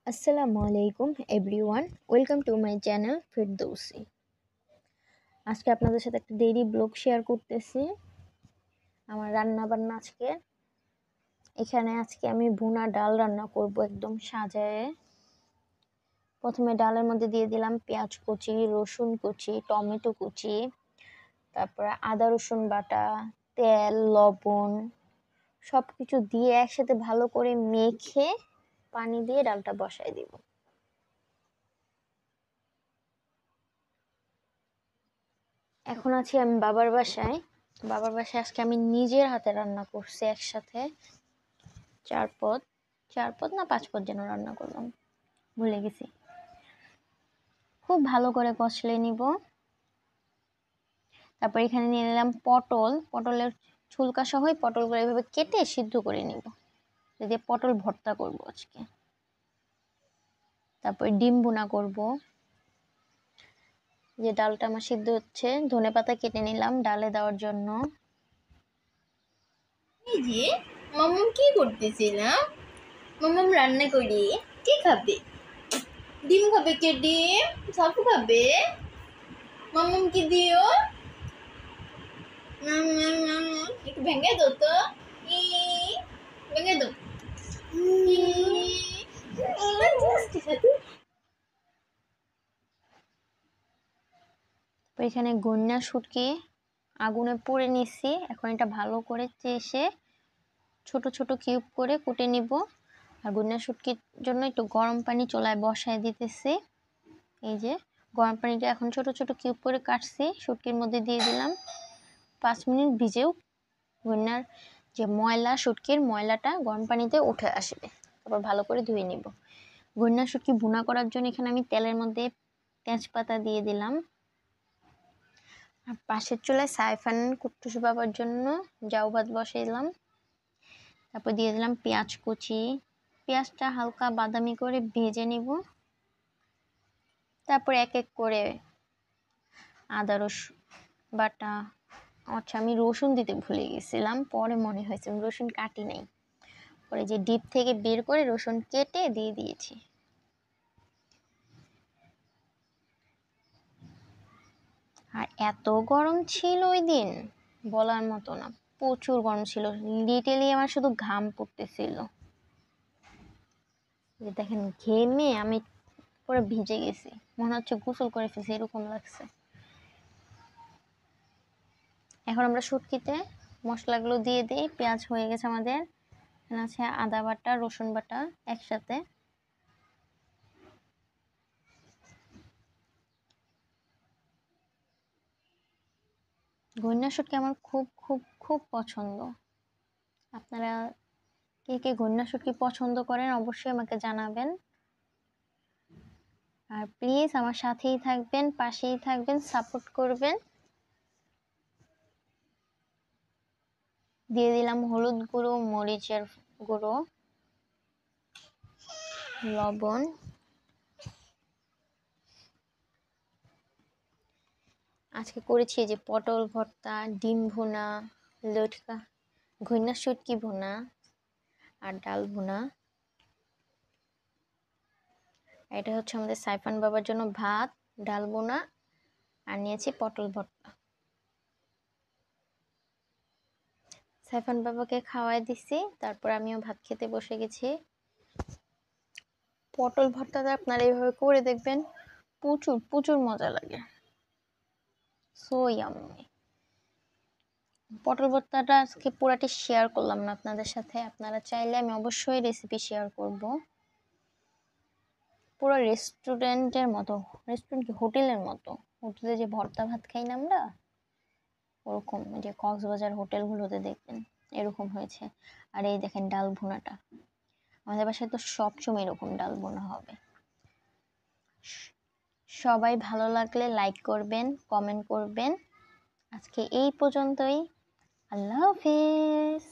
আসসালামু আলাইকুম everyone, welcome to my channel Firdausi. আজকে আপনাদের সাথে একটা ডেইলি ব্লগ শেয়ার করতেছি আমার রান্না বান্না। আজকে আমি ভুনা ডাল রান্না করব একদম সাজায়ে। প্রথমে ডালের মধ্যে দিয়ে দিলাম পেঁয়াজ কুচি, রসুন কুচি, টমেটো কুচি, তারপরে আদা রসুন বাটা, তেল, লবণ সব কিছু দিয়ে একসাথে ভালো করে মেখে পানি দিয়ে ডালটা বসায় দিব। এখন আছি আমি বাবার বাসায়। আজকে আমি নিজের হাতে রান্না করছি একসাথে 4 পদ, 4 পদ না 5 পদ যেন রান্না করলাম, ভুলে গেছি। খুব ভালো করে কষলে নিব। তারপর এখানে নিয়ে নিলাম পটলের ছুলকা সহ পটলগুলো এভাবে কেটে সিদ্ধ করে নিব, দিয়ে পটল ভর্তা করব আজকে। তারপর ডিম ভুনা করব। যে ডালটা আমার সিদ্ধ হচ্ছে, ধনেপাতা কেটে নিলাম ডালে দেওয়ার জন্য। এই যে মাম্মাম কি করতেছিলাম? মাম্মাম রান্না করি। কে খাবে? ডিম খাবে কে? ডিম সাপু খাবে? মাম্মাম কি দিও? একটু ভেঙে দাও তো। ই ভেঙে দাও। এখানে গন্যা শুটকি আগুনে পুড়ে নিছি। এখন এটা ভালো করে চেষে ছোট ছোট কিউব করে কুটে নিব। আর গন্যা শুটকির জন্য একটু গরম পানি চুলায় বসায় দিতেছি। এই যে গরম পানিটা এখন ছোট ছোট কিউব করে কাটছি, শুটকির মধ্যে দিয়ে দিলাম। 5 মিনিট ভিজেও গন্যার যে ময়লা, শুটকির ময়লাটা গরম পানিতে উঠে আসবে। তারপর ভালো করে ধুয়ে নিব। গন্যা শুটকি ভুনা করার জন্য এখানে আমি তেলের মধ্যে তেজপাতা দিয়ে দিলাম। আর পাশের চুলায় সাইফান কুট্টুস বাবার জন্য জাউ ভাত বসাইলাম। তারপর দিয়ে দিলাম পেঁয়াজ কুচি। পেঁয়াজটা হালকা বাদামি করে ভেজে নিব। তারপর এক এক করে আদা রসুন বাটা, আচ্ছা আমি রসুন দিতে ভুলে গেছিলাম, পরে মনে হয়েছে আমি রসুন কাটি নাই। পরে যে ডিপ থেকে বের করে রসুন কেটে দিয়ে দিয়েছি। আর এত গরম ছিল ওই দিন বলার মতো না, প্রচুর গরম ছিল। লিটারলি আমার শুধু ঘাম পড়তেছিল। দেখেন ঘেমে আমি পুরো ভিজে গেছি, মনে হচ্ছে গোসল করে ফেলছি, এরকম লাগছে। এখন আমরা শুটকিতে মশলাগুলো দিয়ে দিই। পেঁয়াজ হয়ে গেছে আমাদের। এখানে আছে আদা বাটা, রসুন বাটা একসাথে। গন্যা শুটকি আমার খুব খুব খুব পছন্দ। আপনারা কে কে গন্যা শুটকি পছন্দ করেন অবশ্যই আমাকে জানাবেন। আর প্লিজ আমার সাথেই থাকবেন, পাশেই থাকবেন, সাপোর্ট করবেন। দিয়ে দিলাম হলুদ গুঁড়ো, মরিচের গুঁড়ো, লবণ। আজকে করেছি যে পটল ভর্তা, ডিম ভুনা, লটকা, গন্যা শুটকি ভুনা আর ডাল ভুনা। এটা হচ্ছে আমাদের সাইফান বাবার জন্য ভাত, ডাল ভুনা, আর নিয়েছি পটল ভর্তা। সাইফান বাবাকে খাওয়াই দিছি, তারপর আমিও ভাত খেতে বসে গেছি। পটল ভর্তাটা আপনারা এইভাবে করে দেখবেন, প্রচুর প্রচুর মজা লাগে। So yummy. পটল ভর্তাটা আজকে পুরাটি শেয়ার করলাম না আপনাদের সাথে, আপনারা চাইলে আমি অবশ্যই রেসিপি শেয়ার করব। পুরো রেস্টুরেন্টের মতো, রেস্টুরেন্ট কি হোটেলের মতো, হোটেলে যে ভর্তা ভাত খাই না আমরা, ওরকম যে কক্সবাজার হোটেলগুলোতে দেখবেন এরকম হয়েছে। আর এই দেখেন ডাল ভুনাটা, আমাদের বাসায় তো সবসময় এরকম ডাল ভুনা হবে। সবাই ভালো লাগলে লাইক করবেন, কমেন্ট করবেন। আজকে এই পর্যন্তই। আল্লাহ হাফেজ।